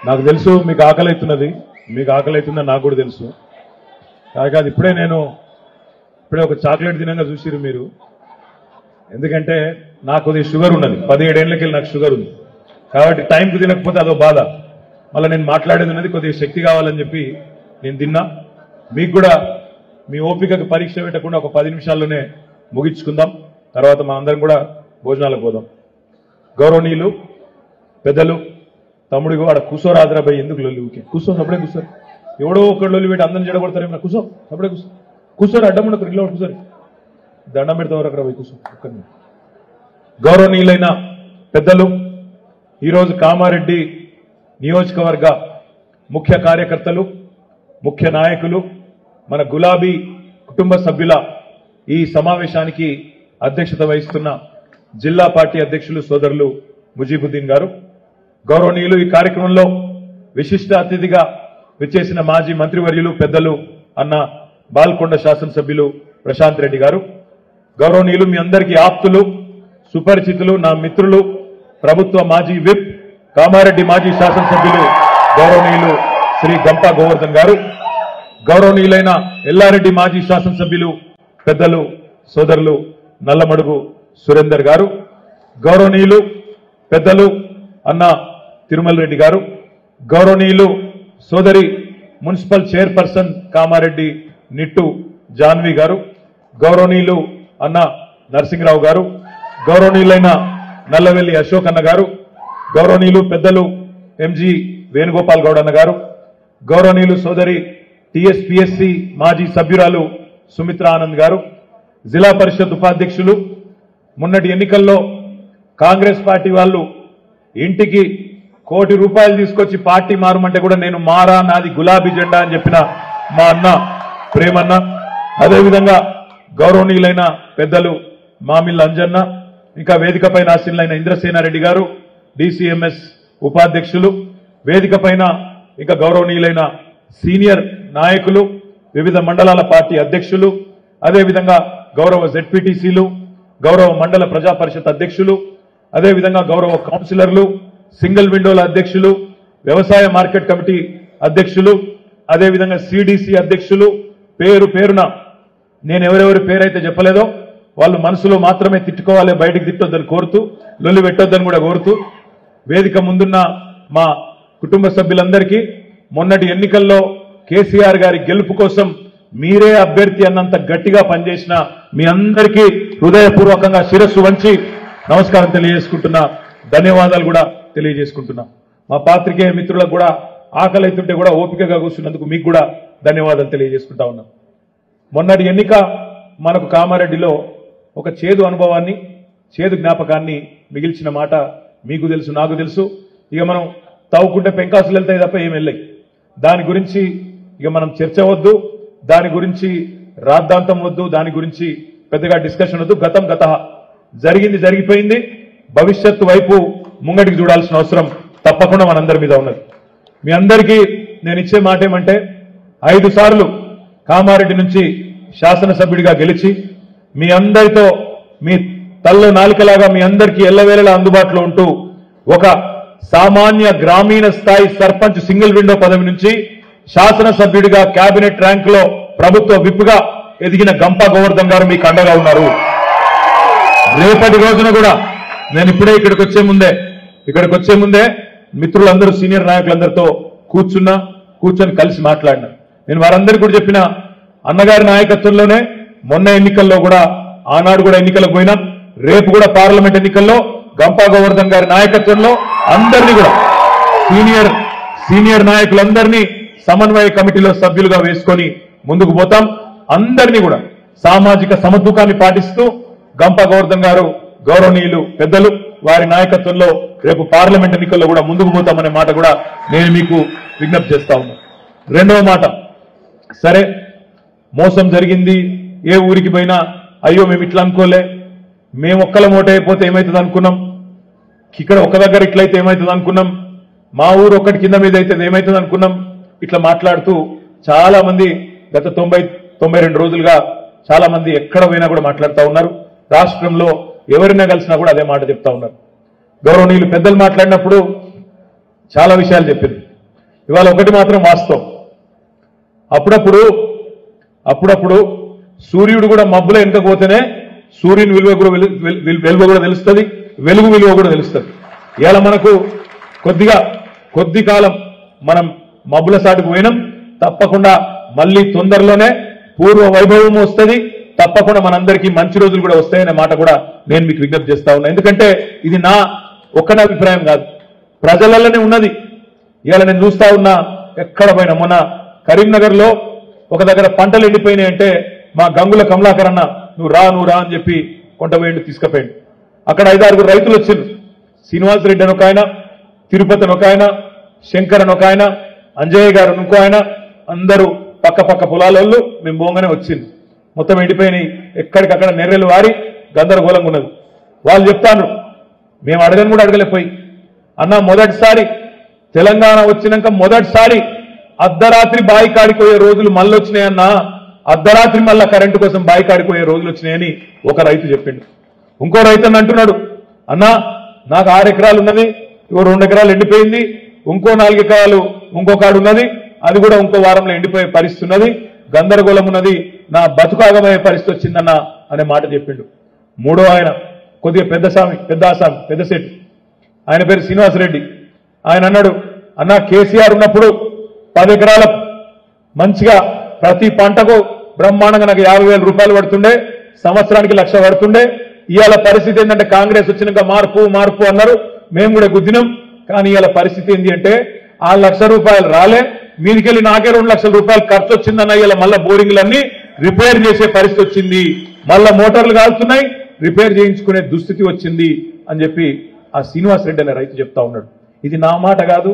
నాకు తెలుసు మీకు ఆకలి అవుతున్నది, మీకు ఆకలి అవుతుందని నాకు కూడా తెలుసు. కాదు ఇప్పుడే ఒక చాక్లెట్ తినంగా చూసిరు మీరు. ఎందుకంటే నాకు కొద్దిగా షుగర్ ఉన్నది, 17 ఏళ్ళకి నాకు షుగర్ ఉంది కాబట్టి టైంకి తినకపోతే అదో బాధ. మళ్ళీ నేను మాట్లాడేది ఉన్నది కొద్దిగా శక్తి కావాలని చెప్పి నేను తిన్నా. మీకు కూడా మీ ఓపికకు పరీక్ష పెట్టకుండా ఒక 10 నిమిషాల్లోనే ముగించుకుందాం. తర్వాత మనందరం కూడా భోజనాలకు పోదాం. గౌరవనీయులు పెద్దలు తమ్ముడిగో ఆడ కూసోరాదరాబాయి, ఎందుకు లొల్లి ఊకే కూర్చో, అప్పుడే కూర్చోరు. ఎవడో ఒకళ్ళు లొల్లి పెట్టి అందరిని చెడగొడతారేమో. కూర్చో, అప్పుడే కూర్చోరు, అడ్డం ఉండకు, ఇల్లు కూర్చోరు, దండం పెడతావు అక్కడ పోయి కూర్చో. ఒక్కరిని గౌరవనీయులైన పెద్దలు, ఈరోజు కామారెడ్డి నియోజకవర్గ ముఖ్య కార్యకర్తలు, ముఖ్య నాయకులు, మన గులాబీ కుటుంబ సభ్యుల ఈ సమావేశానికి అధ్యక్షత వహిస్తున్న జిల్లా పార్టీ అధ్యక్షులు సోదరులు ముజీబుద్దీన్ గారు, గౌరవనీయులు ఈ కార్యక్రమంలో విశిష్ట అతిథిగా విచ్చేసిన మాజీ మంత్రివర్యులు పెద్దలు అన్న బాల్కొండ శాసనసభ్యులు ప్రశాంత్ రెడ్డి గారు, గౌరవనీయులు మీ అందరికీ ఆప్తులు, సుపరిచితులు, నా మిత్రులు, ప్రభుత్వ మాజీ విప్, కామారెడ్డి మాజీ శాసనసభ్యులు గౌరవనీయులు శ్రీ గంపా గోవర్ధన్ గారు, గౌరవనీయులైన ఎల్లారెడ్డి మాజీ శాసనసభ్యులు పెద్దలు సోదరులు నల్లమడుగు సురేందర్ గారు, గౌరవనీయులు పెద్దలు అన్న తిరుమల రెడ్డి గారు, గౌరవనీయులు సోదరి మున్సిపల్ చైర్పర్సన్ కామారెడ్డి నిట్టు జాన్వి గారు, గౌరవనీయులు అన్న నరసింహరావు గారు, గౌరవనీయులైన నల్లవెల్లి అశోక్ అన్న గారు, గౌరవనీయులు పెద్దలు ఎంజి వేణుగోపాల్ గౌడ్ అన్న గారు, గౌరవనీయులు సోదరి టిఎస్పిఎస్సి మాజీ సభ్యురాలు సుమిత్ర ఆనంద్ గారు, జిల్లా పరిషత్ ఉపాధ్యక్షులు, మొన్నటి ఎన్నికల్లో కాంగ్రెస్ పార్టీ వాళ్ళు ఇంటికి ₹1 కోటి తీసుకొచ్చి పార్టీ మారమంటే కూడా నేను మారా, నాది గులాబీ జెండా అని చెప్పిన మా అన్న ప్రేమన్న, అదేవిధంగా గౌరవనీయులైన పెద్దలు మామిళ్ళ అంజన్న, ఇంకా వేదిక పైన ఆశీనులైన ఇంద్రసేనారెడ్డి గారు డిసిఎంఎస్ ఉపాధ్యక్షులు, వేదిక పైన ఇంకా గౌరవనీయులైన సీనియర్ నాయకులు, వివిధ మండలాల పార్టీ అధ్యక్షులు, అదేవిధంగా గౌరవ జెడ్పీటీసీలు, గౌరవ మండల ప్రజా పరిషత్ అధ్యక్షులు, అదేవిధంగా గౌరవ కౌన్సిలర్లు, సింగిల్ విండోల అధ్యక్షులు, వ్యవసాయ మార్కెట్ కమిటీ అధ్యక్షులు, అదేవిధంగా సిడిసి అధ్యక్షులు, పేరు పేరున నేను ఎవరెవరి పేరైతే చెప్పలేదో వాళ్ళు మనసులో మాత్రమే తిట్టుకోవాలి, బయటికి తిట్టొద్దని కోరుతూ, లొల్లి పెట్టొద్దని కూడా కోరుతూ, వేదిక ముందున్న మా కుటుంబ సభ్యులందరికీ మొన్నటి ఎన్నికల్లో కేసీఆర్ గారి గెలుపు కోసం మీరే అభ్యర్థి అన్నంత గట్టిగా పనిచేసిన మీ అందరికీ హృదయపూర్వకంగా శిరస్సు వంచి నమస్కారం తెలియజేసుకుంటున్నా, ధన్యవాదాలు కూడా తెలియజేసుకుంటున్నా. మా పాత్రికేయ మిత్రులకు కూడా ఆకలి అవుతుంటే కూడా ఓపికగా కూర్చున్నందుకు మీకు కూడా ధన్యవాదాలు తెలియజేసుకుంటా ఉన్నాం. మొన్నటి ఎన్నిక మనకు కామారెడ్డిలో ఒక చేదు అనుభవాన్ని, చేదు జ్ఞాపకాన్ని మిగిల్చిన మాట మీకు తెలుసు, నాకు తెలుసు. ఇక మనం తవ్వుకుంటే పెంకాసులు వెళ్తాయి తప్ప ఏం వెళ్ళాయి. దాని గురించి ఇక మనం చర్చ వద్దు, దాని గురించి రాద్ధాంతం వద్దు, దాని గురించి పెద్దగా డిస్కషన్ వద్దు. గతం గత, జరిగింది జరిగిపోయింది. భవిష్యత్తు వైపు ముంగటికి చూడాల్సిన అవసరం తప్పకుండా మనందరి మీద ఉన్నది. మీ అందరికీ నేను ఇచ్చే మాట ఏమంటే, 5 సార్లు కామారెడ్డి నుంచి శాసనసభ్యుడిగా గెలిచి మీ అందరితో మీ తల్లో నాలుకలాగా మీ అందరికీ ఎల్లవేళలా అందుబాటులో ఉంటూ ఒక సామాన్య గ్రామీణ స్థాయి సర్పంచ్ సింగిల్ విండో పదవి నుంచి శాసనసభ్యుడిగా కేబినెట్ ర్యాంక్ లో ప్రభుత్వ విప్గా ఎదిగిన గంపా గోవర్ధన్ గారు మీకు అండగా ఉన్నారు. రేపటి రోజున కూడా నేను ఇప్పుడే ఇక్కడికి వచ్చే ముందే మిత్రులందరూ సీనియర్ నాయకులందరితో కూర్చొని కలిసి మాట్లాడినా. నేను వారందరికీ కూడా చెప్పిన, అన్నగారి నాయకత్వంలోనే మొన్న ఎన్నికల్లో కూడా, ఆనాడు కూడా ఎన్నికలకు పోయినాం, రేపు కూడా పార్లమెంట్ ఎన్నికల్లో గంపా గోవర్ధన్ గారి నాయకత్వంలో అందరినీ కూడా సీనియర్ నాయకులందరినీ సమన్వయ కమిటీలో సభ్యులుగా వేసుకొని ముందుకు పోతాం. అందరినీ కూడా సామాజిక సమతుకాన్ని పాటిస్తూ గంపా గోవర్ధన్ గారు గౌరవనీయులు పెద్దలు వారి నాయకత్వంలో రేపు పార్లమెంట్ ఎన్నికల్లో కూడా ముందుకు పోతామనే మాట కూడా నేను మీకు విజ్ఞప్తి చేస్తా ఉన్నా. రెండవ మాట, సరే మోసం జరిగింది, ఏ ఊరికి పోయినా అయ్యో మేము ఇట్లా అనుకోలే, మేము ఒక్కల మూట అయిపోతే ఏమవుతుంది అనుకున్నాం, ఇక్కడ ఒక దగ్గర ఇట్లయితే ఏమవుతుంది అనుకున్నాం, మా ఊరు ఒక్కటి కింద మీద అయితే ఏమవుతుంది అనుకున్నాం, ఇట్లా మాట్లాడుతూ చాలా మంది గత 90-92 రోజులుగా చాలా మంది ఎక్కడ పోయినా కూడా మాట్లాడుతూ ఉన్నారు. రాష్ట్రంలో ఎవరినా కలిసినా కూడా అదే మాట చెప్తా ఉన్నారు. గౌరవనీయులు పెద్దలు మాట్లాడినప్పుడు చాలా విషయాలు చెప్పింది. ఇవాళ ఒకటి మాత్రం వాస్తవం, అప్పుడప్పుడు సూర్యుడు కూడా మబ్బులో వెనుకపోతేనే సూర్యుని విలువ కూడా తెలుస్తుంది, వెలుగు విలువ కూడా తెలుస్తుంది. ఇవాళ మనకు కొద్ది కాలం మనం మబ్బుల సాటుకు పోయినాం, తప్పకుండా మళ్ళీ తొందరలోనే పూర్వ వైభవం వస్తుంది, తప్పకుండా మనందరికీ మంచి రోజులు కూడా వస్తాయనే మాట కూడా నేను మీకు విజ్ఞప్తి చేస్తా ఉన్నా. ఎందుకంటే ఇది నా ఒక్కడి అభిప్రాయం కాదు, ప్రజలలోనే ఉన్నది. ఇవాళ నేను చూస్తా ఉన్నా, ఎక్కడ పోయినా మొన్న కరీంనగర్లో ఒక దగ్గర పంటలు ఎండిపోయినాయంటే మా గంగుల కమలాకర్ అన్న నువ్వు రా అని చెప్పి కొంటపోయిండు, తీసుకుపోయిండు. అక్కడ 5-6 రైతులు వచ్చిండ్రు. శ్రీనివాస్ రెడ్డి అని ఒక ఆయన, తిరుపతి అని ఒక ఆయన, శంకర్ అని ఒక ఆయన, అంజయ్య గారు ఇంకో ఆయన, అందరూ పక్క పొలాలలో మేము బోంగానే వచ్చింది. మొత్తం ఎండిపోయినాయి, ఎక్కడికక్కడ నెర్రెలు వారి గందరగోళంగా ఉన్నది. వాళ్ళు చెప్తాను, మేము అడగని కూడా అడగలేకపోయి, అన్న మొదటిసారి తెలంగాణ వచ్చినాక మొదటిసారి అర్ధరాత్రి బాయి కాడిపోయే రోజులు మళ్ళీ వచ్చినాయన్నా, అర్ధరాత్రి మళ్ళా కరెంటు కోసం బాయి కాడిపోయే రోజులు వచ్చినాయని ఒక రైతు చెప్పిండు. ఇంకో రైతు అని అంటున్నాడు, అన్నా నాకు 6 ఎకరాలు ఉన్నది, 2 ఎకరాలు ఎండిపోయింది, ఇంకో 4 ఎకరాలు ఇంకో కాడు ఉన్నది, అది కూడా ఇంకో వారంలో ఎండిపోయే పరిస్థితి ఉన్నది, గందరగోళం ఉన్నది, నా బతుకాగమయ్యే పరిస్థితి వచ్చిందన్న అనే మాట చెప్పిండు. మూడో ఆయన కొద్దిగా పెద్ద సెట్, ఆయన పేరు శ్రీనివాసరెడ్డి. ఆయన అన్నాడు, అన్నా కేసీఆర్ ఉన్నప్పుడు 10 ఎకరాల మంచిగా ప్రతి పంటకు బ్రహ్మాండంగా నాకు 50,000 రూపాయలు పడుతుండే, సంవత్సరానికి 1,00,000 పడుతుండే. ఇవాళ పరిస్థితి ఏంటంటే కాంగ్రెస్ వచ్చినాక మార్పు అన్నారు, మేము కూడా గుద్దినాం. కానీ ఇవాళ పరిస్థితి ఏంటి అంటే ఆ 1,00,000 రూపాయలు రాలే, మీదికెళ్ళి నాకే 2 లక్షల రూపాయలు ఖర్చు వచ్చిందన్న. ఇలా మళ్ళా బోరింగ్లన్నీ రిపేర్ చేసే పరిస్థితి వచ్చింది, మళ్ళా మోటార్లు కాలుతున్నాయి, రిపేర్ చేయించుకునే దుస్థితి వచ్చింది అని చెప్పి ఆ శ్రీనివాస్ రెడ్డి అనే రైతు చెప్తా ఉన్నాడు. ఇది నా మాట కాదు,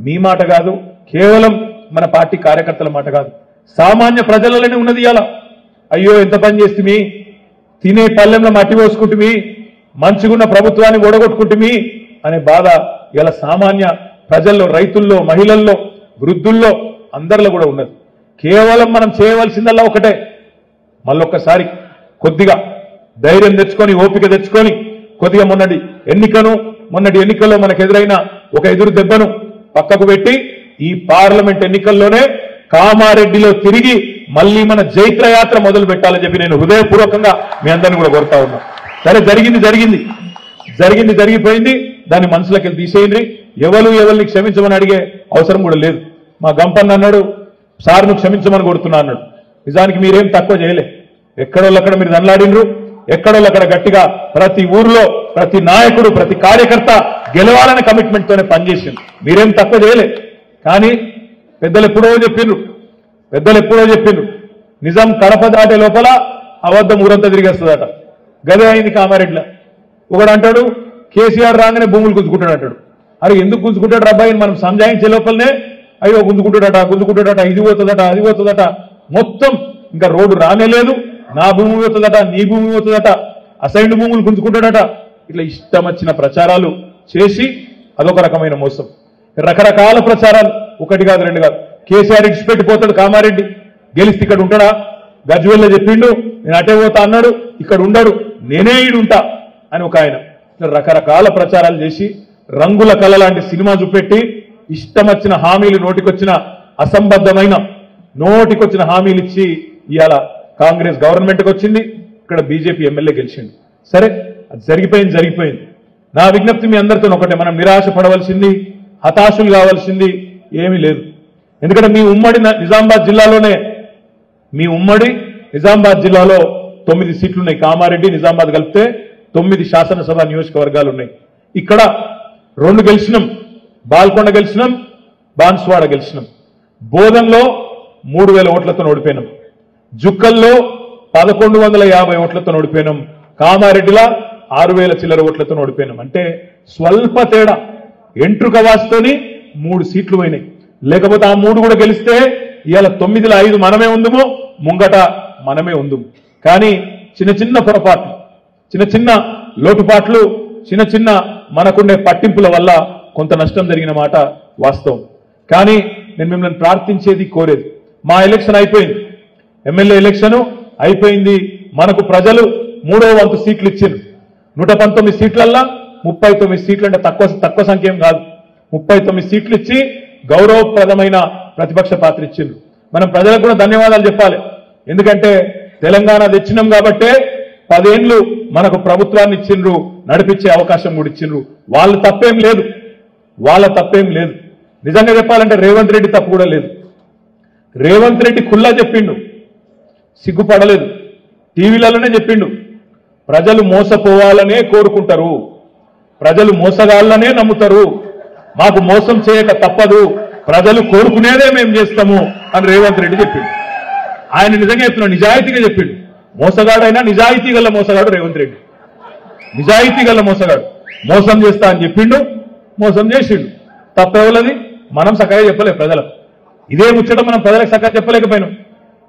మీ మాట కాదు, కేవలం మన పార్టీ కార్యకర్తల మాట కాదు, సామాన్య ప్రజలలోనే ఉన్నది. ఇవాళ అయ్యో ఎంత పని చేస్తుంది, తినే పల్లెంలో మట్టి పోసుకుంటుమి, మంచిగున్న ప్రభుత్వాన్ని ఓడగొట్టుకుంటుమి అనే బాధ ఇలా సామాన్య ప్రజల్లో, రైతుల్లో, మహిళల్లో, వృద్ధుల్లో అందరిలో కూడా ఉన్నది. కేవలం మనం చేయవలసిందల్లా ఒకటే, మళ్ళొక్కసారి కొద్దిగా ధైర్యం తెచ్చుకొని, ఓపిక తెచ్చుకొని, కొద్దిగా మొన్నటి ఎన్నికల్లో మనకు ఎదురైన ఒక ఎదురు దెబ్బను పక్కకు పెట్టి ఈ పార్లమెంట్ ఎన్నికల్లోనే కామారెడ్డిలో తిరిగి మళ్ళీ మన జైత్రయాత్ర మొదలు పెట్టాలని చెప్పి నేను హృదయపూర్వకంగా మీ అందరినీ కూడా కోరుతా ఉన్నా. సరే, జరిగిపోయింది, దాన్ని మనసులోకి తీసేయండి. ఎవరిని క్షమించమని అడిగే అవసరం కూడా లేదు. మా గంపన్న అన్నాడు, సార్ను క్షమించమని కొడుతున్నా అన్నాడు. నిజానికి మీరేం తక్కువ చేయలే, ఎక్కడోళ్ళక్కడ మీరు దండలాడినరు, ఎక్కడోళ్ళక్కడ గట్టిగా ప్రతి ఊర్లో ప్రతి నాయకుడు, ప్రతి కార్యకర్త గెలవాలనే కమిట్మెంట్ తోనే పనిచేసింది, మీరేం తక్కువ చేయలే. కానీ పెద్దలు ఎప్పుడో చెప్పిండ్రు, నిజం కడప దాటే లోపల అబద్ధం ఊరంతా తిరిగేస్తుందట. గదే అయింది కామారెడ్డిలో. ఒకడు అంటాడు కేసీఆర్ రాగానే భూములు గుంజుకుంటాడు అంటాడు. అరే ఎందుకు గుంజుకుంటాడు రబ్బాయిని మనం సంజాయించే లోపలనే అయ్యో గుంజుకుంటాడట, ఇది పోతుందట, అది పోతుందట, మొత్తం ఇంకా రోడ్డు రానేలేదు, నా భూమి పోతుందట, నీ భూమి పోతుందట, అసైన్డ్ భూములు గుంజుకుంటాడట. ఇట్లా ఇష్టం వచ్చిన ప్రచారాలు చేసి అదొక రకమైన మోసం. రకరకాల ప్రచారాలు, 1 కాదు 2 కాదు. కేసీఆర్ ఇడిచిపెట్టిపోతాడు, కామారెడ్డి గెలిస్తే ఇక్కడ ఉంటాడా, గజ్వేల్లో చెప్పిండు నేను అటే పోతా అన్నాడు, ఇక్కడ ఉండడు, నేనే ఈడుంటా అని ఒక ఆయన. రకరకాల ప్రచారాలు చేసి రంగుల కళ లాంటి సినిమా చూపెట్టి ఇష్టం వచ్చిన హామీలు, అసంబద్ధమైన నోటికొచ్చిన హామీలు ఇచ్చి ఇవాళ కాంగ్రెస్ గవర్నమెంట్కి వచ్చింది, ఇక్కడ బీజేపీ ఎమ్మెల్యే గెలిచింది. సరే, అది జరిగిపోయింది. నా విజ్ఞప్తి మీ అందరితో ఒకటే, మనం నిరాశ పడవలసింది, హతాశులు కావాల్సింది ఏమీ లేదు. ఎందుకంటే మీ ఉమ్మడి నిజామాబాద్ జిల్లాలో 9 సీట్లు ఉన్నాయి. కామారెడ్డి, నిజామాబాద్ కలిపితే 9 శాసనసభ నియోజకవర్గాలు ఉన్నాయి. ఇక్కడ 2 గెలిచినాం, బాల్కొండ గెలిచినాం, బాన్స్వాడ గెలిచినాం. బోధన్లో 3,000 ఓట్లతో ఓడిపోయినాం, జుక్కల్లో 1,150 ఓట్లతో ఓడిపోయినాం, కామారెడ్డిలా 6,000 చిల్లర ఓట్లతో ఓడిపోయినాం. అంటే స్వల్ప తేడా, ఎంట్రుక వాస్తోని 3 సీట్లు పోయినాయి. లేకపోతే ఆ 3 కూడా గెలిస్తే ఇవాళ 9లో 5 మనమే ఉందుము, ముంగట మనమే ఉందుము. కానీ చిన్న పొరపాట్లు, చిన్న లోటుపాట్లు, చిన్న మనకుండే పట్టింపుల వల్ల కొంత నష్టం జరిగిన మాట వాస్తవం. కానీ నేను మిమ్మల్ని ప్రార్థించేది, కోరేది, మా ఎలక్షన్ అయిపోయింది, ఎమ్మెల్యే ఎలక్షన్ అయిపోయింది, మనకు ప్రజలు 3వ వంతు సీట్లు ఇచ్చారు. 119 సీట్లల్లా 39 సీట్లు, అంటే తక్కువ సంఖ్య ఏం కాదు, 39 సీట్లు ఇచ్చి గౌరవప్రదమైన ప్రతిపక్ష పాత్ర ఇచ్చిండ్రు. మనం ప్రజలకు కూడా ధన్యవాదాలు చెప్పాలి. ఎందుకంటే తెలంగాణ తెచ్చినాం కాబట్టే 10 ఏళ్లు మనకు ప్రభుత్వాన్ని ఇచ్చిండ్రు, నడిపించే అవకాశం కూడా ఇచ్చిండ్రు. వాళ్ళ తప్పేం లేదు, వాళ్ళ తప్పేం లేదు. నిజంగా చెప్పాలంటే రేవంత్ రెడ్డి తప్పు కూడా లేదు. రేవంత్ రెడ్డి కుల్లా చెప్పిండు, సిగ్గుపడలేదు. టీవీలలోనే చెప్పిండు, ప్రజలు మోసపోవాలనే కోరుకుంటారు, ప్రజలు మోసగాళ్ళనే నమ్ముతారు, మాకు మోసం చేయక తప్పదు, ప్రజలు కోరుకునేదే మేము చేస్తాము అని రేవంత్ రెడ్డి చెప్పిండు. ఆయన నిజంగా చెప్తున్నాడు, నిజాయితీగా చెప్పిండు. మోసగాడైనా నిజాయితీ గల మోసగాడు రేవంత్ రెడ్డి, నిజాయితీ గల మోసగాడు. మోసం చేస్తా అని చెప్పిండు, మోసం చేసిండు. తప్పెవలది మనం చక్కగా చెప్పలేదు ప్రజలకు. ఇదే ముచ్చట మనం ప్రజలకు చక్కగా చెప్పలేకపోయినాం.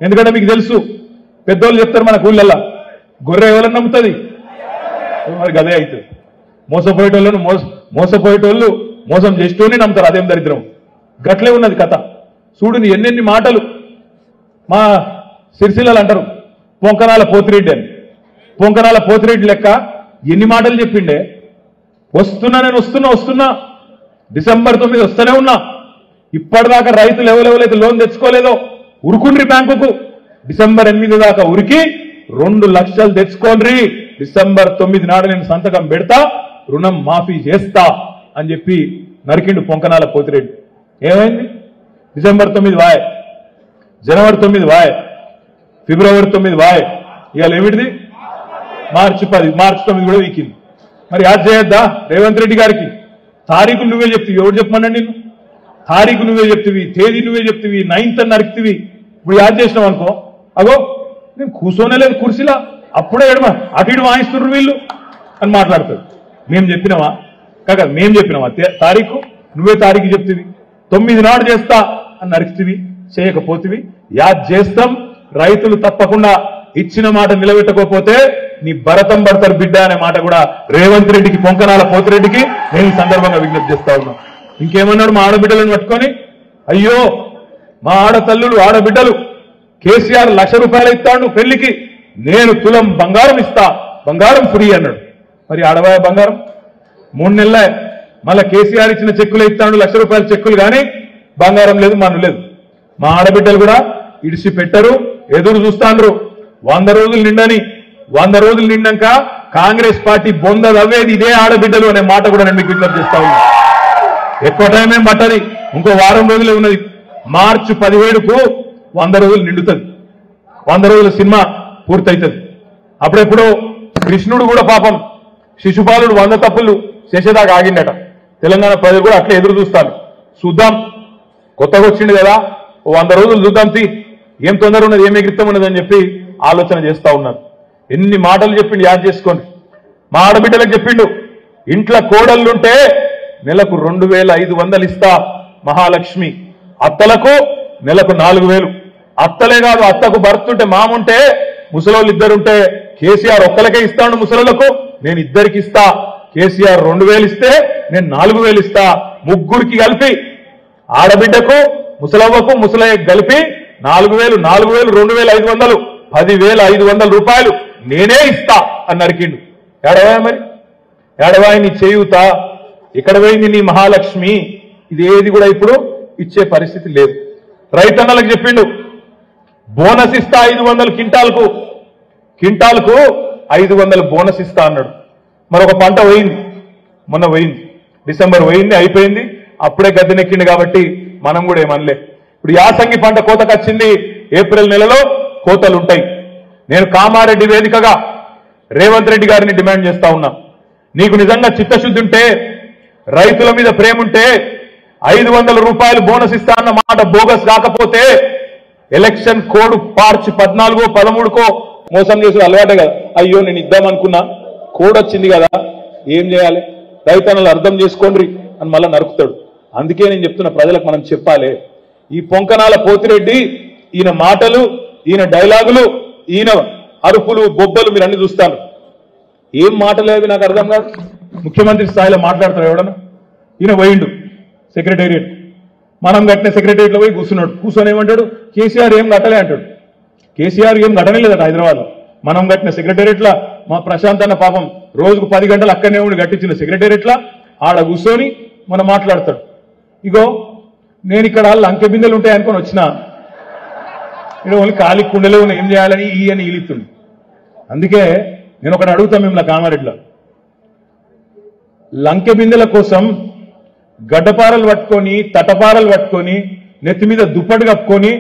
ఎందుకంటే మీకు తెలుసు, పెద్దోళ్ళు చెప్తారు మన ఊళ్ళల్లా, గొర్రె ఎవరన్నా నమ్ముతుంది, మరి గదే అవుతుంది. మోసపోయేటోళ్ళు మోసం చేస్తూనే నమ్ముతారు, అదేం దరిద్రం. గట్లే ఉన్నది కథ. చూడుని ఎన్నెన్ని మాటలు మా సిరిసిల్లలు అంటారు, పొంకనాల పోతిరెడ్డి అని. పొంకనాల పోతిరెడ్డి లెక్క ఎన్ని మాటలు చెప్పిండే. నేను వస్తున్నా డిసెంబర్ 9 వస్తూనే ఉన్నా. ఇప్పటిదాకా రైతులు ఎవరెవరైతే లోన్ తెచ్చుకోలేదో ఉరుకుండ్రి బ్యాంకుకు. డిసెంబర్ 8 దాకా ఉరికి 2 లక్షలు తెచ్చుకోండి, డిసెంబర్ 9 నాడు నేను సంతకం పెడతా, రుణం మాఫీ చేస్తా అని చెప్పి నరికిండు పొంకనాల పోతిరెడ్డి. ఏమైంది? డిసెంబర్ 9 వాయ్, జనవరి 9 వాయ్, ఫిబ్రవరి 9 వాయ్, ఇవాళ ఏమిటిది? మార్చి 9 కూడా వీకింది. మరి యాద్ చేయొద్దా రేవంత్ రెడ్డి గారికి? తారీఖు నువ్వే చెప్తివి, ఎవరు చెప్పమన్నా నిన్ను? తారీఖు నువ్వే చెప్తివి, తేదీ నువ్వే చెప్తివి, 9th అని నరికితివి. ఇప్పుడు యాద్ చేసినావు అనుకో, అగో నేను కూర్చోనే లేదు కుర్చీలా, అప్పుడే ఎడమా అటు ఇటు వాయిస్తున్నారు వీళ్ళు అని మాట్లాడతారు. మేము చెప్పినావా? కాక మేము చెప్పినావా తారీఖు? నువ్వే తారీఖు చెప్తివి. 9 నాడు చేస్తా అని నరికితివి, చేయకపోతివి. యాద్ చేస్తాం. రైతులు తప్పకుండా ఇచ్చిన మాట నిలబెట్టకపోతే నీ భరతం పడతారు బిడ్డ అనే మాట కూడా రేవంత్ రెడ్డికి, పొంకనాల పోతిరెడ్డికి నేను ఈ సందర్భంగా విజ్ఞప్తి చేస్తా ఉన్నా. ఇంకేమన్నాడు? మా ఆడబిడ్డలను పట్టుకొని, అయ్యో మా ఆడతల్లులు ఆడబిడ్డలు కేసీఆర్ ₹1,00,000 ఇస్తాడు పెళ్లికి, నేను తులం బంగారం ఇస్తా, బంగారం ఫ్రీ అన్నాడు. మరి ఆడవాయ బంగారం 3 నెలలే. మళ్ళా కేసీఆర్ ఇచ్చిన చెక్కులు ఇస్తాడు, ₹1,00,000 చెక్కులు, కానీ బంగారం లేదు, మన్ను లేదు. మా ఆడబిడ్డలు కూడా ఇడిసి పెట్టరు, ఎదురు చూస్తాండ్రు 100 రోజులు నిండని. 100 రోజులు నిండాక కాంగ్రెస్ పార్టీ బొంద అవ్వేది ఇదే ఆడబిడ్డలు అనే మాట కూడా నేను మీకు విజ్ఞప్తి చేస్తా ఉన్నా. ఎక్కువ టైం ఏం పట్టది, ఇంకో వారం రోజులే ఉన్నది. మార్చి 17కు 100 రోజులు నిండుతుంది. 100 రోజుల సినిమా పూర్తవుతుంది. అప్పుడెప్పుడు కృష్ణుడు కూడా పాపం శిశుపాలుడు 100 తప్పులు చేసేదాకా ఆగిండట. తెలంగాణ ప్రజలు కూడా అట్లా ఎదురు చూస్తాను. చూద్దాం, కొత్తగా వచ్చింది కదా, 100 రోజులు చూద్దాం, ఏం తొందర ఉన్నది, ఏం ఎగిరితం ఉన్నది అని చెప్పి ఆలోచన చేస్తా ఉన్నారు. ఎన్ని మాటలు చెప్పిండు, యాద్ చేసుకోండి. మా ఆడబిడ్డలకు చెప్పిండు, ఇంట్లో కోడళ్ళుంటే నెలకు 2,500 ఇస్తా మహాలక్ష్మి, అత్తలకు నెలకు 4,000. అత్తలే కాదు, అత్తకు భర్తుంటే మాముంటే ముసలోళ్ళు 2 ఉంటే కేసీఆర్ ఒక్కలకే ఇస్తాడు ముసలోళ్లకు, నేను 2కి ఇస్తా. కేసీఆర్ 2,000 ఇస్తే నేను 4,000 ఇస్తా. ముగ్గురికి కలిపి, ఆడబిడ్డకు ముసలవ్వకు ముసలయ్యకు కలిపి 4,000, 2,500, 10,500 రూపాయలు నేనే ఇస్తా అని నరికిండు. ఏడవాయ మరి? ఏడవాయ నీ చేయూత? ఎక్కడ పోయింది నీ మహాలక్ష్మి? ఇది ఏది కూడా ఇప్పుడు ఇచ్చే పరిస్థితి లేదు. రైతన్నలకు చెప్పిండు, బోనస్ ఇస్తా 500 క్వింటాల్కు 500 బోనస్ ఇస్తా అన్నాడు. మరొక పంట పోయింది, మొన్న పోయింది, డిసెంబర్ పోయింది, అయిపోయింది. అప్పుడే గద్దెనెక్కింది కాబట్టి మనం కూడా ఏమనలే. ఇప్పుడు యాసంగి పంట కోతకు వచ్చింది, ఏప్రిల్ నెలలో కోతలుంటాయి. నేను కామారెడ్డి వేదికగా రేవంత్ రెడ్డి గారిని డిమాండ్ చేస్తా ఉన్నా, నీకు నిజంగా చిత్తశుద్ధి ఉంటే, రైతుల మీద ప్రేమ ఉంటే 500 రూపాయలు బోనస్ ఇస్తా అన్న మాట బోగస్ కాకపోతే, ఎలక్షన్ కోడ్ మార్చి 14కో 13కో మోసం చేసి అలవాటే కదా, అయ్యో నేను ఇద్దామనుకున్నా, కోడ్ వచ్చింది కదా, ఏం చేయాలి, రైతన్నలు అర్థం చేసుకోండి అని మళ్ళా నరుకుతాడు. అందుకే నేను చెప్తున్నా, ప్రజలకు మనం చెప్పాలి. ఈ పొంకనాల పోతిరెడ్డి, ఈయన మాటలు, ఈయన డైలాగులు, ఈయన అరుపులు, బొబ్బలు మీరు అన్ని చూస్తాను. ఏం మాటలేవి నాకు అర్థం కాదు. ముఖ్యమంత్రి స్థాయిలో మాట్లాడతారు ఎవడన్నా? ఈయన పోయిండు సెక్రటేరియట్, మనం కట్టిన సెక్రటేరియట్లో పోయి కూర్చున్నాడు. కూర్చొని ఏమంటాడు, కేసీఆర్ ఏం కట్టలే అంటాడు. కేసీఆర్ ఏం కట్టలేదట హైదరాబాద్. మనం కట్టిన సెక్రటేరియట్లా మా ప్రశాంత్ అన్న పాపం రోజుకు 10 గంటలు అక్కడనే ఉండి కట్టించిన సెక్రటేరియట్లా ఆడ కూర్చొని మనం మాట్లాడతాడు. ఇగో నేను ఇక్కడ లంకె బిందెలు ఉంటాయి అనుకొని వచ్చిన ఇక్కడ ఓన్లీ ఖాళీ కుండలే ఉన్నాయి, ఏం చేయాలని ఈ అని ఈలిస్తుంది. అందుకే నేను ఒకటి అడుగుతా మిమ్మల్ని కామారెడ్డిలో, లంకె బిందెల కోసం గడ్డపారలు పట్టుకొని తటపారలు పట్టుకొని నెత్తి మీద దుప్పటి కప్పుకొని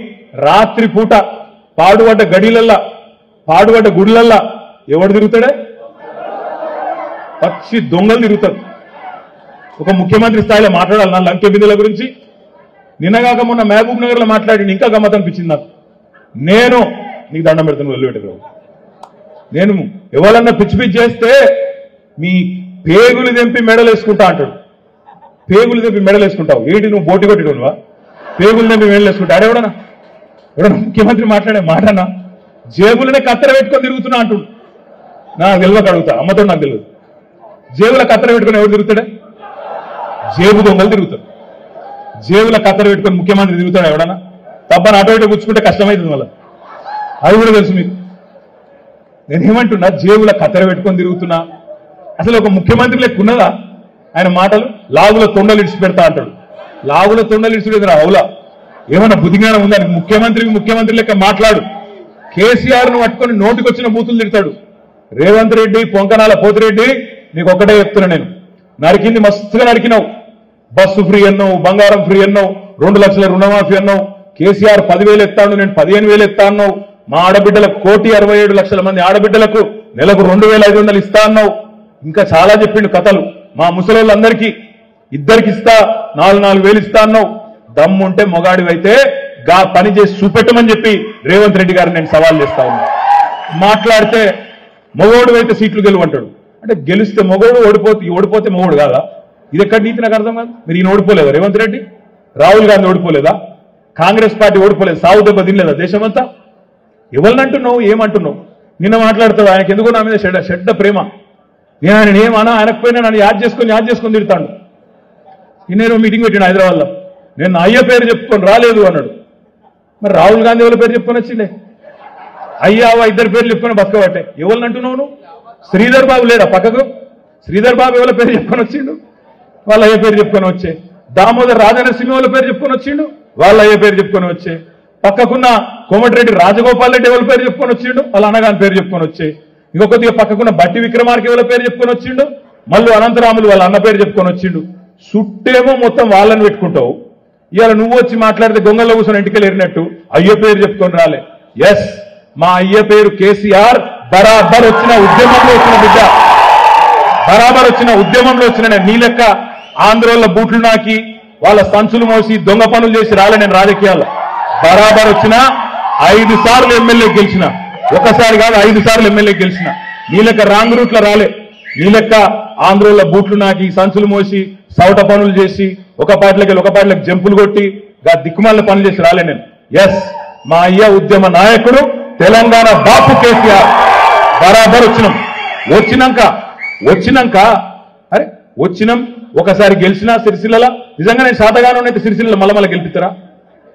రాత్రి పూట పాడుబడ్డ గడిలల్లా పాడుబడ్డ గుడిలల్లా ఎవడు తిరుగుతాడే? పచ్చి దొంగలు తిరుగుతారు. ఒక ముఖ్యమంత్రి స్థాయిలో మాట్లాడాలి నా లంకె బిందెల గురించి. నిన్నగాక మొన్న మహబూబ్ నగర్ లో మాట్లాడి ఇంకా గమ్మత్ అనిపించింది నాకు. నేను నీకు దండం పెడతాను వదిలిపెట్టరు, నేను ఎవరన్నా పిచ్చి పిచ్చి చేస్తే మీ పేగులు తెంపి మెడలు వేసుకుంటా అంటాడు. పేగులు తెంపి మెడలు వేసుకుంటావు ఏంటి? నువ్వు బోటి కొట్టినవా? పేగులు తెంపి మెడలు వేసుకుంటా ఎవడన్నా ముఖ్యమంత్రి మాట్లాడే మాటనా? జేబులనే కత్తెర పెట్టుకొని తిరుగుతున్నా అంటుడు. నాకు తెలియక అడుగుతా, అమ్మతో నాకు తెలియదు. జేబుల కత్తెర పెట్టుకొని ఎవరు తిరుగుతాడే? జేబు దొంగలు తిరుగుతారు. జేబుల కత్తెర పెట్టుకొని ముఖ్యమంత్రి తిరుగుతాడు ఎవడన్నా? తప్పని అటు ఇటు పుచ్చుకుంటే కష్టమవుతుంది మళ్ళీ, అది కూడా తెలుసు మీకు. నేనేమంటున్నా, జేబుల కత్తెర పెట్టుకొని తిరుగుతున్నా. అసలు ఒక ముఖ్యమంత్రి లెక్క ఉన్నదా ఆయన మాటలు? లాగుల తొండలు ఇడిచి పెడతా అంటాడు. లాగుల తొండలు ఇడిచి పెడతాడు అవులా? ఏమన్నా బుద్ధిజ్ఞానం ఉందా? ముఖ్యమంత్రి లెక్క మాట్లాడు. కేసీఆర్ ను పట్టుకొని నోటికొచ్చిన బూతులు తిడతాడు. రేవంత్ రెడ్డి, పొంకనాల పోతిరెడ్డి, నీకు ఒక్కటే చెప్తున్నా, నేను నరికింది మస్తుగా నరికినావు. బస్సు ఫ్రీ అన్నావు, బంగారం ఫ్రీ అన్నావు, 2 లక్షల రుణమాఫీ అన్నావు. కేసీఆర్ 10,000 ఎత్తాను, నేను 15,000 ఎత్తా అన్నావు. మా ఆడబిడ్డలకు 1,67,00,000 మంది ఆడబిడ్డలకు నెలకు 2,500 ఇస్తా అన్నావు. ఇంకా చాలా చెప్పిండు కథలు. మా ముసలోళ్ళందరికీ 2కి ఇస్తా, 4,000 ఇస్తా అన్నావు. దమ్ముంటే మొగాడివైతే గా పని చేసి చూపెట్టమని చెప్పి రేవంత్ రెడ్డి గారిని నేను సవాల్ చేస్తా ఉన్నా. మాట్లాడితే మొగోడు అయితే సీట్లు గెలువంటాడు. అంటే గెలిస్తే మొగోడు, ఓడిపోతే మొగోడు కాదా? ఇది ఎక్కడ నీతి నాకు అర్థం కాదు. మీరు ఈయన ఓడిపోలేదా? రేవంత్ రెడ్డి, రాహుల్ గాంధీ ఓడిపోలేదా? కాంగ్రెస్ పార్టీ ఓడిపోలేదు? సాగు దెబ్బ తినలేదా దేశమంతా? ఎవరినంటున్నావు, ఏమంటున్నావు? నిన్న మాట్లాడుతాడు, ఆయనకి ఎందుకో నా మీద చెడ్డ ప్రేమ. నేను ఆయన ఏమన్నా, ఆయనకపోయినా నన్ను యాద్ చేసుకొని తిడతాడు. నిన్నేరో మీటింగ్ పెట్టాడు హైదరాబాద్లో, నేను నా అయ్య పేరు చెప్పుకొని రాలేదు అన్నాడు. మరి రాహుల్ గాంధీ వాళ్ళ పేరు చెప్పుకొని వచ్చిండే, అయ్యావా 2 పేర్లు చెప్పుకొని బతకబట్టే. ఎవరిని అంటున్నావు నువ్వు? శ్రీధర్ బాబు లేడా పక్కకు? శ్రీధర్ బాబు ఎవరి పేరు చెప్పుకొని వచ్చిండు? వాళ్ళ అయ్య పేరు చెప్పుకొని వచ్చే. దామోదర్ రాజనరసింహ వాళ్ళ పేరు చెప్పుకొని వచ్చిండు, వాళ్ళ అయ్య పేరు చెప్పుకొని వచ్చే. పక్కకున్న కోమటిరెడ్డి రాజగోపాల్ రెడ్డి ఎవరి పేరు చెప్పుకొని వచ్చిండు, వాళ్ళ అన్నగాని పేరు చెప్పుకొని వచ్చే. ఇంకొకటిగా పక్కకున్న బట్టి విక్రమార్క ఎవరి పేరు చెప్పుకొని వచ్చిండు, మళ్ళీ అనంతరాములు వాళ్ళ అన్న పేరు చెప్పుకొని వచ్చిండు. సుట్టేమో మొత్తం వాళ్ళని పెట్టుకుంటావు. ఇవాళ నువ్వు వచ్చి మాట్లాడితే గొంగల్లో కూర్చొని ఇంటికి వెళ్ళినట్టు అయ్య పేరు చెప్పుకొని రాలే. ఎస్, మా అయ్య పేరు కేసీఆర్. బరాబర్ వచ్చిన ఉద్యమంలో వచ్చిన బిడ్డ, బరాబర్ వచ్చిన ఉద్యమంలో వచ్చిన నీ లెక్క ఆంధ్రోళ్ళ బూట్లు నాకి వాళ్ళ సంచులు మోసి దొంగ పనులు చేసి రాలే నేను రాజకీయాల్లో. బరాబర్ వచ్చిన 5 సార్లు ఎమ్మెల్యే గెలిచిన, ఒకసారి కాదు 5 సార్లు ఎమ్మెల్యే గెలిచిన. నీ లెక్క రాంగ్ రూట్లో రాలే. నీ లెక్క ఆంధ్రోళ్ళ బూట్లు నాకి సంచులు మోసి సౌట పనులు చేసి ఒక పార్టీలకు జంపులు కొట్టి దిక్కుమాల పనులు చేసి రాలే నేను. ఎస్, మా అయ్య ఉద్యమ నాయకుడు, తెలంగాణ బాపు కేసీఆర్. బరాబర్ వచ్చినాం ఒకసారి గెలిచినా సిరిసిల్ల. నిజంగా నేను శాతగానం అయితే సిరిసిల్ల మళ్ళీ గెలిపిస్తారా?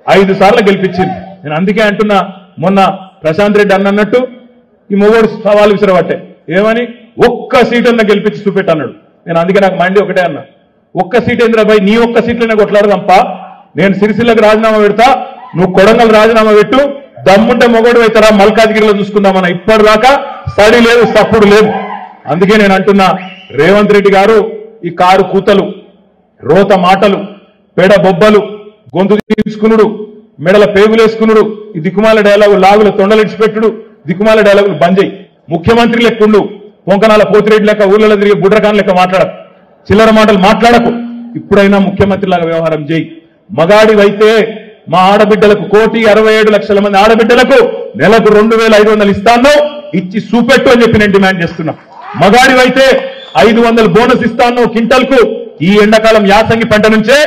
5 సార్లు గెలిపించింది. నేను అందుకే అంటున్నా, మొన్న ప్రశాంత్ రెడ్డి అన్నట్టు ఈ మొగోడు సవాలు విసిరబట్టే ఏమని, ఒక్క సీట్ అన్న గెలిపించి చూపెట్టన్నాడు. నేను అందుకే నాకు మండి ఒకటే అన్నా, ఒక్క సీట్ ఏంద్రాబాయ్, నీ ఒక్క సీట్లోనే కొట్లాడదంప. నేను సిరిసిల్లకు రాజీనామా పెడతా, నువ్వు కొడంగల్ రాజీనామా పెట్టు, దమ్ముంటే మొగోడు అవుతారా మల్కాజ్గిరిలో చూసుకుందామన్నా. ఇప్పటిదాకా సడి లేదు, సప్పుడు లేదు. అందుకే నేను అంటున్నా, రేవంత్ రెడ్డి గారు ఈ కారు కూతలు, రోత మాటలు, పెడ బొబ్బలు, గొంతు తీసుకునుడు, మెడల పేగులేసుకునుడు, ఈ దిక్కుమాల డైలాగు, లాగుల తొండలిడిచిపెట్టుడు, దిక్కుమాల డైలాగులు బంద్ చేయి. ముఖ్యమంత్రి లెక్కుండు, పొంకనాల పోతిరెడ్డి లెక్క ఊళ్ళలో తిరిగి బుడ్రకాన్ లెక్క మాట్లాడకు, చిల్లర మాటలు మాట్లాడకు. ఇప్పుడైనా ముఖ్యమంత్రిలాగా వ్యవహారం చేయి. మగాడివైతే మా ఆడబిడ్డలకు 1,67,00,000 మంది ఆడబిడ్డలకు నెలకు 2,500 ఇస్తాను, ఇచ్చి చూపెట్టు అని చెప్పి నేను డిమాండ్ చేస్తున్నా. మగాడివైతే 500 బోనస్ ఇస్తాను క్వింటల్కు, ఈ ఎండాకాలం యాసంగి పంట నుంచే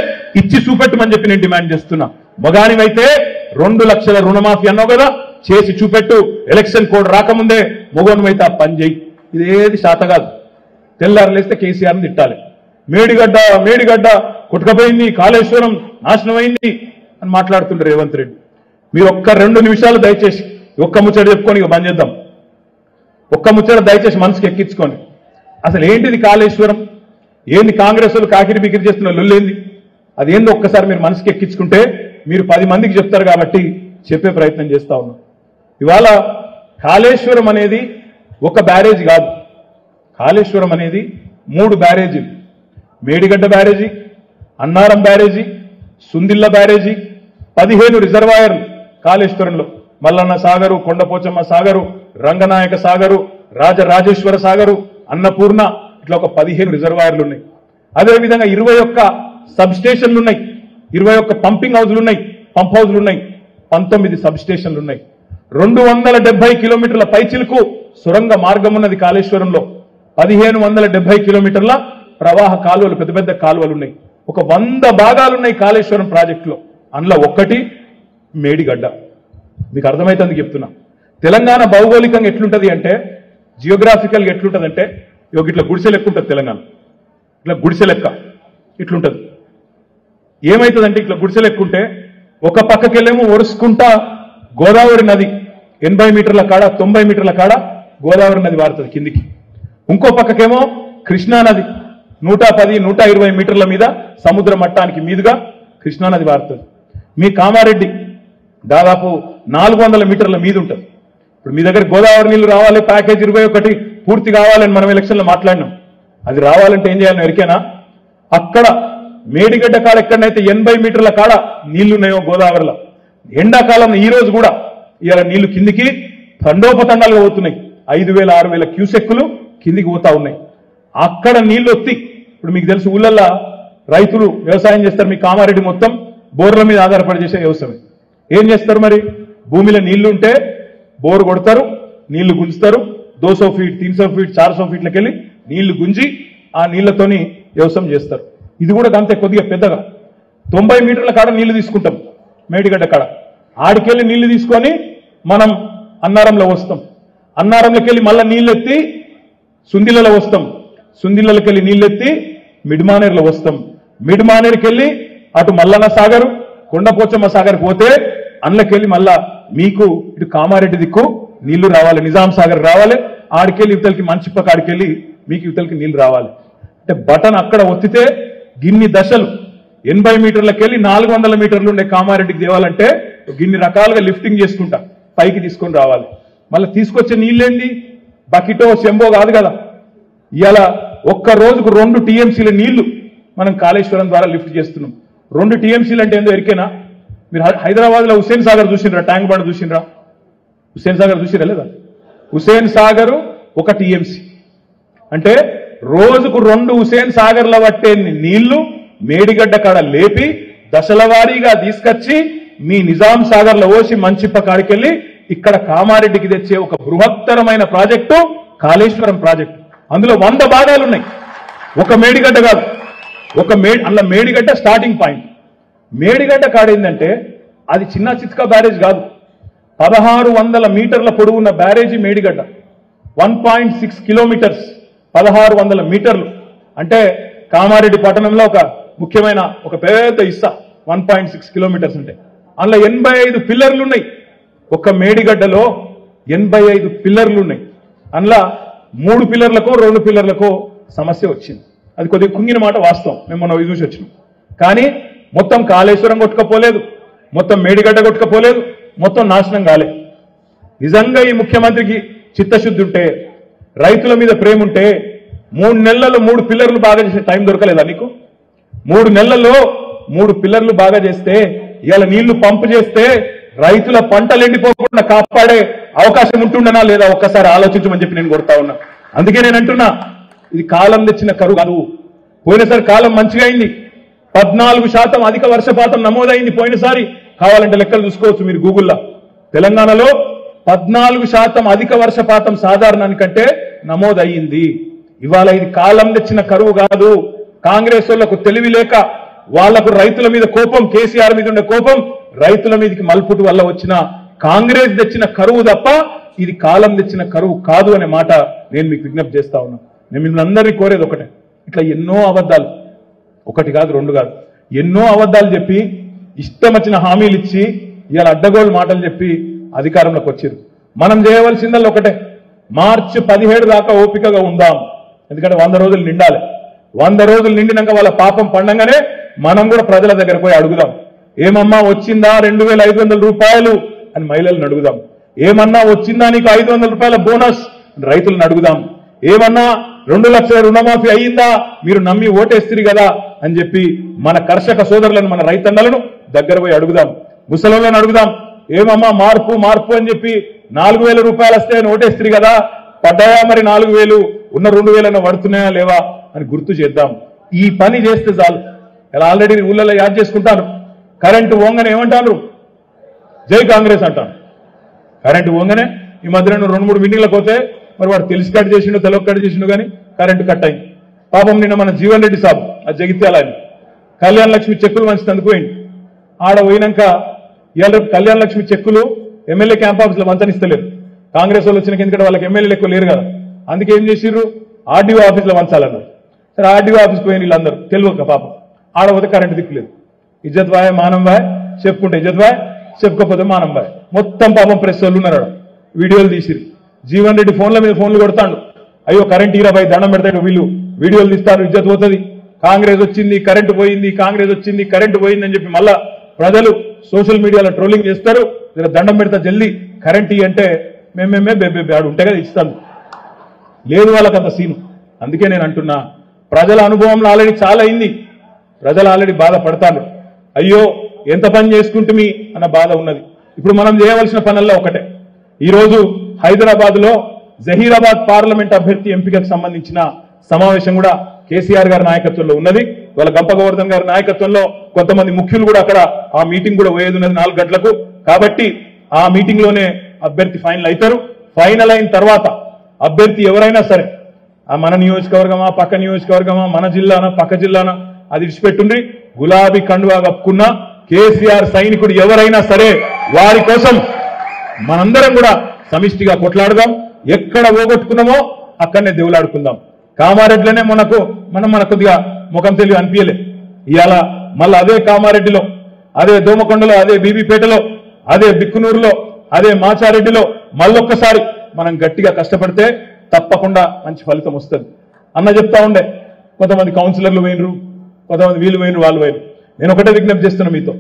ఇచ్చి చూపెట్టమని చెప్పి నేను డిమాండ్ చేస్తున్నా. మగాడివైతే 2 లక్షల రుణమాఫీ అన్నావు కదా, చేసి చూపెట్టు. ఎలక్షన్ కోడ్ రాకముందే మొగోనివైతే ఆ పని చేయి. ఇదేది శాత కాదు. తెల్లారు లేస్తే కేసీఆర్ని తిట్టాలి. మేడిగడ్డ కొట్టుకపోయింది, కాళేశ్వరం నాశనమైంది అని మాట్లాడుతుంటారు రేవంత్ రెడ్డి. మీరు ఒక్క 2 నిమిషాలు దయచేసి ఒక్క ముచ్చట చెప్పుకొని ఇక బంద్ చేద్దాం. ఒక్క ముచ్చట దయచేసి మనసుకి ఎక్కించుకోండి. అసలు ఏంటిది కాళేశ్వరం? ఏంది కాంగ్రెస్ వాళ్ళు కాకిరి బికిరి చేస్తున్న లొల్లేంది? అదేందో ఒక్కసారి మీరు మనసుకి ఎక్కించుకుంటే మీరు 10 మందికి చెప్తారు కాబట్టి చెప్పే ప్రయత్నం చేస్తా ఉన్నాం. ఇవాళ కాళేశ్వరం అనేది ఒక బ్యారేజ్ కాదు, కాళేశ్వరం అనేది 3 బ్యారేజీలు. మేడిగడ్డ బ్యారేజీ, అన్నారం బ్యారేజీ, సుందిల్ల బ్యారేజీ, 15 రిజర్వాయర్లు కాళేశ్వరంలో. మల్లన్న సాగరు, కొండపోచమ్మ సాగరు, రంగనాయక సాగరు, రాజరాజేశ్వర సాగరు, అన్నపూర్ణ, ఇట్లా ఒక 15 రిజర్వాయర్లు ఉన్నాయి. అదేవిధంగా 21 సబ్ స్టేషన్లు ఉన్నాయి, 21 పంపింగ్ హౌజులు ఉన్నాయి, పంప్ హౌజులు ఉన్నాయి, 19 సబ్ స్టేషన్లు ఉన్నాయి. 270 కిలోమీటర్ల పైచిలకు సొరంగ మార్గం ఉన్నది కాళేశ్వరంలో. 1570 కిలోమీటర్ల ప్రవాహ కాలువలు, పెద్ద పెద్ద కాలువలు ఉన్నాయి. ఒక 100 భాగాలున్నాయి కాళేశ్వరం ప్రాజెక్టులో. అందులో ఒక్కటి మేడిగడ్డ. మీకు అర్థమైతుంది చెప్తున్నా. తెలంగాణ భౌగోళికంగా ఎట్లుంటది అంటే, జియోగ్రాఫికల్గా ఎట్లుంటది అంటే, ఇట్లా గుడిసె లెక్క ఉంటుంది తెలంగాణ. ఇట్లా గుడిసె లెక్క ఇట్లుంటది. ఏమైతుందంటే ఇట్లా గుడిసె లెక్క ఉంటే ఒక పక్కకెళ్ళేమో ఒరుసుకుంటా గోదావరి నది 80 మీటర్ల కాడ 90 మీటర్ల కాడ గోదావరి నది వారుతుంది కిందికి. ఇంకో పక్కకేమో కృష్ణానది 110, 120 మీటర్ల మీద సముద్ర మట్టానికి మీదుగా కృష్ణానది వారుతుంది. మీ కామారెడ్డి దాదాపు 400 మీటర్ల మీద ఉంటుంది. ఇప్పుడు మీ దగ్గర గోదావరి నీళ్లు రావాలి, ప్యాకేజ్ 21 పూర్తి కావాలని మనం ఎలక్షన్లో మాట్లాడినాం. అది రావాలంటే ఏం చేయాలని ఎరికేనా? అక్కడ మేడిగడ్డ కాడ ఎక్కడైతే 80 మీటర్ల కాడ నీళ్లున్నాయో గోదావరిలో, ఎండాకాలం ఈ రోజు కూడా ఇవాళ నీళ్లు కిందికి తండోపతండాలుగా పోతున్నాయి. 5,000, 6,000 క్యూసెక్కులు కిందికి పోతా ఉన్నాయి. అక్కడ నీళ్లు వత్తి, ఇప్పుడు మీకు తెలుసు ఊళ్ళల్లో రైతులు వ్యవసాయం చేస్తారు. మీ కామారెడ్డి మొత్తం బోర్ల మీద ఆధారపడి చేసే వ్యవసాయం. ఏం చేస్తారు మరి? భూమిలో నీళ్లు ఉంటే బోరు కొడతారు, నీళ్లు గుంజుతారు. 200 ఫీట్, 300 ఫీట్, 400 ఫీట్లకి వెళ్ళి నీళ్లు గుంజి ఆ నీళ్లతోని వ్యవసాయం చేస్తారు. ఇది కూడా అంతే, కొద్దిగా పెద్దగా 90 మీటర్ల కాడ నీళ్లు తీసుకుంటాం మేడిగడ్డ కాడ. ఆడికెళ్ళి నీళ్లు తీసుకొని మనం అన్నారంలో వస్తాం. అన్నారంలోకి వెళ్ళి మళ్ళీ నీళ్ళెత్తి సుందిల్లలో వస్తాం. సుందిల్లకి వెళ్ళి నీళ్ళెత్తి మిడ్మానేరులో వస్తాం. మిడ్మానేరుకి వెళ్ళి అటు మల్లన్న సాగరు, కొండపోచమ్మ సాగర్ పోతే అందులోకెళ్ళి మళ్ళా మీకు ఇటు కామారెడ్డి దిక్కు నీళ్లు రావాలి, నిజాం సాగర్ రావాలి. ఆడికెళ్ళి ఇవతలకి మంచిప్ప కాడికెళ్ళి మీకు ఇవతలకి నీళ్లు రావాలి. అంటే బటన్ అక్కడ ఒత్తితే గిన్ని దశలు 80 మీటర్లకి వెళ్ళి 400 మీటర్లు ఉండే కామారెడ్డికి తేవాలంటే గిన్ని రకాలుగా లిఫ్టింగ్ చేసుకుంటా పైకి తీసుకొని రావాలి. మళ్ళీ తీసుకొచ్చే నీళ్ళేంది? బకెటో చెంబో కాదు కదా. ఇవాళ ఒక్క రోజుకు 2 టీఎంసీల నీళ్లు మనం కాళేశ్వరం ద్వారా లిఫ్ట్ చేస్తున్నాం. 2 టీఎంసీలు అంటే ఏందో ఎరికేనా? మీరు హైదరాబాద్లో హుస్సేన్ సాగర్ చూసిండ్రా? ట్యాంక్ బండ్ చూసిండ్రా? హుస్సేన్ సాగర్ చూసిరా లేదా? హుస్సేన్ సాగరు 1 టీఎంసీ అంటే రోజుకు 2 హుస్సేన్ సాగర్ల పట్టే నీళ్లు మేడిగడ్డ కాడ లేపి దశల వారీగా తీసుకొచ్చి మీ నిజాం సాగర్లో పోసి మంచిప్ప కాడికెళ్ళి ఇక్కడ కామారెడ్డికి తెచ్చే ఒక బృహత్తరమైన ప్రాజెక్టు కాళేశ్వరం ప్రాజెక్టు. అందులో 100 భాగాలున్నాయి. ఒక మేడిగడ్డ కాదు, అందులో మేడిగడ్డ స్టార్టింగ్ పాయింట్. మేడిగడ్డ కాడేందంటే అది చిన్న చిత్కా బ్యారేజ్ కాదు, 1600 మీటర్ల పొడవున్న బ్యారేజీ మేడిగడ్డ. 1.6 కిలోమీటర్స్, 1600 మీటర్లు. అంటే కామారెడ్డి పట్టణంలో ఒక ముఖ్యమైన ఒక పెద్ద ఇస్సా 1.6 కిలోమీటర్స్. అంటే అందులో 85 పిల్లర్లు ఉన్నాయి. ఒక మేడిగడ్డలో 85 పిల్లర్లు ఉన్నాయి. అందులో 3 పిల్లర్లకో 2 పిల్లర్లకో సమస్య వచ్చింది. అది కొద్దిగా కుంగిన మాట వాస్తవం, మేము మొన్న చూసి వచ్చినాం. కానీ మొత్తం కాళేశ్వరం కొట్టుకపోలేదు, మొత్తం మేడిగడ్డ కొట్టుకపోలేదు, మొత్తం నాశనం కాలే. నిజంగా ఈ ముఖ్యమంత్రికి చిత్తశుద్ధి ఉంటే, రైతుల మీద ప్రేమ ఉంటే 3 నెలల్లో 3 పిల్లర్లు బాగా చేసే టైం దొరకలేదా నీకు? 3 నెలల్లో 3 పిల్లర్లు బాగా చేస్తే, ఇవాళ నీళ్లు పంపు చేస్తే రైతుల పంటలు ఎండిపోకుండా కాపాడే అవకాశం ఉంటుండనా లేదా? ఒక్కసారి ఆలోచించమని చెప్పి నేను కొడతా ఉన్నా. అందుకే నేను అంటున్నా, ఇది కాలం తెచ్చిన కరువు కాదు. పోయినసారి కాలం మంచిగా అయింది. 14% అధిక వర్షపాతం నమోదైంది పోయినసారి. కావాలంటే లెక్కలు చూసుకోవచ్చు మీరు గూగుల్లో. తెలంగాణలో 14% అధిక వర్షపాతం సాధారణానికంటే నమోదయ్యింది. ఇవాళ ఇది కాలం తెచ్చిన కరువు కాదు. కాంగ్రెస్ వాళ్లకు తెలివి లేక వాళ్లకు రైతుల మీద కోపం, కేసీఆర్ మీద ఉండే కోపం రైతుల మీదకి మల్పుటు వల్ల వచ్చిన కాంగ్రెస్ తెచ్చిన కరువు తప్ప ఇది కాలం తెచ్చిన కరువు కాదు అనే మాట నేను మీకు విజ్ఞప్తి చేస్తా ఉన్నా. నేను మిమ్మల్ని అందరినీ కోరేది ఒకటే, ఇట్లా ఎన్నో అబద్ధాలు, 1 కాదు 2 కాదు, ఎన్నో అబద్ధాలు చెప్పి ఇష్టం వచ్చిన హామీలు ఇచ్చి ఇవాళ అడ్డగోలు మాటలు చెప్పి అధికారంలోకి వచ్చారు. మనం చేయవలసిందల్లా ఒకటే, మార్చి 17 దాకా ఓపికగా ఉందాం. ఎందుకంటే 100 రోజులు నిండాలి. 100 రోజులు నిండినాక వాళ్ళ పాపం పండంగానే మనం కూడా ప్రజల దగ్గర పోయి అడుగుదాం. ఏమమ్మా వచ్చిందా 2500 రూపాయలు అని మహిళలను అడుగుదాం. ఏమన్నా వచ్చిందా నీకు 500 రూపాయల బోనస్ రైతులను అడుగుదాం. ఏమన్నా 2 లక్షల రుణమాఫీ అయ్యిందా మీరు నమ్మి ఓటేస్తుంది కదా అని చెప్పి మన కర్షక సోదరులను మన రైతన్నలను దగ్గర పోయి అడుగుదాం. ముసలిలను అడుగుదాం. ఏమమ్మా మార్పు మార్పు అని చెప్పి 4000 రూపాయలు వస్తే ఓటేస్తుంది కదా, పడ్డాయా మరి 4000 ఉన్న 2000 పడుతున్నాయా లేవా అని గుర్తు చేద్దాం. ఈ పని చేస్తే చాలు. ఇలా ఆల్రెడీ ఊళ్ళలో యాడ్ చేసుకుంటాను. కరెంటు ఓంగనే ఏమంటారు, జై కాంగ్రెస్ అంటాను. కరెంటు ఓంగనే ఈ మధ్యన 2-3 మీటింగ్లకు పోతే మరి వాడు తెలిసి కట్ చేసిండు తెలవ కట్ చేసిండు కానీ కరెంటు కట్ అయింది. పాపం నిన్న మన జీవన్ రెడ్డి సాబ్ ఆ జగిత్యాల కళ్యాణ లక్ష్మి చెక్కులు మంచి అందుకుపోయింది. ఆడ పోయినాక ఇవాళ కళ్యాణ లక్ష్మి చెక్కులు ఎమ్మెల్యే క్యాంప్ ఆఫీస్ లో వంచనిస్తలేరు. కాంగ్రెస్ వాళ్ళు వచ్చిన ఎందుకంటే వాళ్ళకి ఎమ్మెల్యేలు ఎక్కువ లేరు కదా, అందుకే ఏం చేసిర్రు ఆర్డీఓ ఆఫీస్ లో వంచాలన్నారు. సరే ఆర్డీఓ ఆఫీస్కి పోయిన వీళ్ళందరూ తెలియక పాపం ఆడపోతే కరెంటు దిక్కులేదు. ఇజ్జత్ బాయ్ మానం బాయ్ చెప్పుకుంటే ఇజ్జత్ బాయ్, చెప్పుకోకపోతే మానం బాయ్. మొత్తం పాపం ప్రెస్ వాళ్ళు ఉన్నారు, వీడియోలు తీసిరు. జీవన్ రెడ్డి ఫోన్ల మీద ఫోన్లు కొడతాడు. అయ్యో కరెంట్ ఈరా బాయ్ దండం పెడతాడు, వీళ్ళు వీడియోలు తీస్తారు, ఇజ్జత్ పోతుంది. కాంగ్రెస్ వచ్చింది కరెంటు పోయింది, కాంగ్రెస్ వచ్చింది కరెంటు పోయింది అని చెప్పి మళ్ళా ప్రజలు సోషల్ మీడియాలో ట్రోలింగ్ చేస్తారు. దండం పెడతా జల్దీ కరెంట్ ఇ అంటే మేమేమే బేబే ఆడు ఉంటే కదా ఇస్తాను. లేదు వాళ్ళకి అంత సీను. అందుకే నేను అంటున్నా, ప్రజల అనుభవంలో ఆల్రెడీ చాలా అయింది. ప్రజలు ఆల్రెడీ బాధపడతారు. అయ్యో ఎంత పని చేసుకుంటుమి అన్న బాధ ఉన్నది. ఇప్పుడు మనం చేయవలసిన పనుల్లో ఒకటే, ఈరోజు హైదరాబాద్ లో జహీరాబాద్ పార్లమెంట్ అభ్యర్థి ఎంపికకు సంబంధించిన సమావేశం కూడా కేసీఆర్ గారి నాయకత్వంలో ఉన్నది. వాళ్ళ గంప గోవర్ధన్ గారి నాయకత్వంలో కొంతమంది ముఖ్యులు కూడా అక్కడ ఆ మీటింగ్ కూడా పోయేది ఉన్నది 4 గంటలకు. కాబట్టి ఆ మీటింగ్ లోనే అభ్యర్థి ఫైనల్ అవుతారు. ఫైనల్ అయిన తర్వాత అభ్యర్థి ఎవరైనా సరే, ఆ మన నియోజకవర్గమా పక్క నియోజకవర్గమా మన జిల్లానా పక్క జిల్లానా అది విడిచిపెట్టుండ్రి, గులాబీ కండువా కప్పుకున్న కేసీఆర్ సైనికుడు ఎవరైనా సరే వారి కోసం మనందరం కూడా సమిష్టిగా కొట్లాడదాం. ఎక్కడ పోగొట్టుకున్నామో అక్కడనే దేవులాడుకుందాం. కామారెడ్డిలోనే మన కొద్దిగా ముఖం తెలివి అనిపించలే. ఇవాళ మళ్ళీ అదే కామారెడ్డిలో, అదే దోమకొండలో, అదే బీబీపేటలో, అదే బిక్కునూరులో, అదే మాచారెడ్డిలో మళ్ళొక్కసారి మనం గట్టిగా కష్టపడితే తప్పకుండా మంచి ఫలితం వస్తుంది అన్న చెప్తా ఉండే. కొంతమంది కౌన్సిలర్లు పోయినరు, కొంతమంది వీళ్ళు పోయినరు వాళ్ళు పోయినరు. నేను ఒకటే విజ్ఞప్తి చేస్తున్నా మీతో,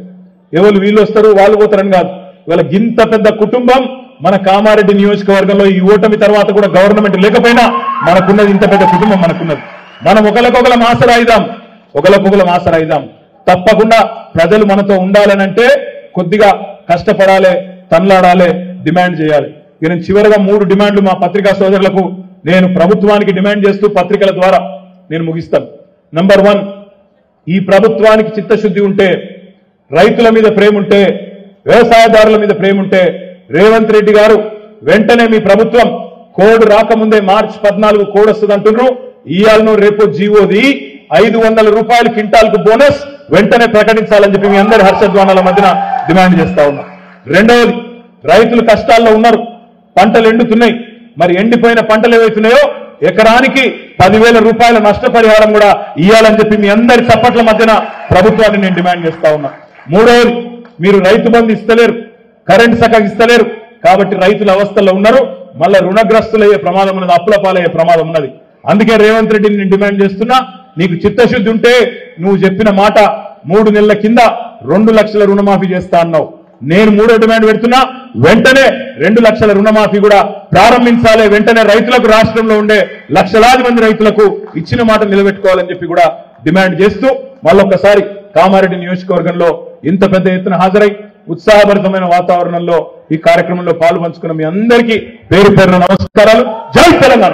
ఎవరు వీళ్ళు వస్తారు వాళ్ళు పోతారని కాదు. ఇవాళ గింత పెద్ద కుటుంబం మన కామారెడ్డి నియోజకవర్గంలో ఈ ఓటమి తర్వాత కూడా గవర్నమెంట్ లేకపోయినా మనకున్నది ఇంత పెద్ద కుటుంబం మనకున్నది. మనం ఒకరికొకరం ఆసరాయిదాం. తప్పకుండా ప్రజలు మనతో ఉండాలనంటే కొద్దిగా కష్టపడాలి, తన్లాడాలి, డిమాండ్ చేయాలి. నేను చివరిగా 3 డిమాండ్లు మా పత్రికా సోదరులకు నేను ప్రభుత్వానికి డిమాండ్ చేస్తూ పత్రికల ద్వారా నేను ముగిస్తాను. నంబర్ 1, ఈ ప్రభుత్వానికి చిత్తశుద్ధి ఉంటే, రైతుల మీద ప్రేమ ఉంటే, వ్యవసాయదారుల మీద ప్రేమ ఉంటే రేవంత్ రెడ్డి గారు వెంటనే మీ ప్రభుత్వం కోడ్ రాకముందే మార్చి 14 కోడ్ వస్తుంది అంటున్నారు. ఇయాలను రేపు జీవోది 500 రూపాయలు క్వింటాల్కు బోనస్ వెంటనే ప్రకటించాలని చెప్పి మీ అందరి హర్షధ్వానాల మధ్యన డిమాండ్ చేస్తా ఉన్నా. రెండవది, రైతులు కష్టాల్లో ఉన్నారు, పంటలు ఎండుతున్నాయి. మరి ఎండిపోయిన పంటలు ఏవైతున్నాయో ఎకరానికి 10,000 రూపాయల నష్టపరిహారం కూడా ఇవ్వాలని చెప్పి మీ అందరి చప్పట్ల మధ్యన ప్రభుత్వాన్ని నేను డిమాండ్ చేస్తా ఉన్నా. మూడవది, మీరు రైతు బంధు ఇస్తలేరు, కరెంట్ సక్కగా ఇస్తలేరు, కాబట్టి రైతుల అవస్థల్లో ఉన్నారు. మళ్ళా రుణగ్రస్తులయ్యే ప్రమాదం ఉన్నది, అప్పుల పాలయ్యే ప్రమాదం ఉన్నది. అందుకే రేవంత్ రెడ్డిని నేను డిమాండ్ చేస్తున్నా, నీకు చిత్తశుద్ధి ఉంటే నువ్వు చెప్పిన మాట 3 నెలల కింద 2 లక్షల రుణమాఫీ చేస్తా అన్నావు. నేను 3వ డిమాండ్ పెడుతున్నా, వెంటనే 2 లక్షల రుణమాఫీ కూడా ప్రారంభించాలి. వెంటనే రైతులకు, రాష్ట్రంలో ఉండే లక్షలాది మంది రైతులకు ఇచ్చిన మాట నిలబెట్టుకోవాలని చెప్పి కూడా డిమాండ్ చేస్తూ మళ్ళొక్కసారి కామారెడ్డి నియోజకవర్గంలో ఇంత పెద్ద ఎత్తున హాజరై ఉత్సాహభరితమైన వాతావరణంలో ఈ కార్యక్రమంలో పాలు పంచుకున్న మీ అందరికీ పేరు పేరున నమస్కారాలు. జై తెలంగాణ.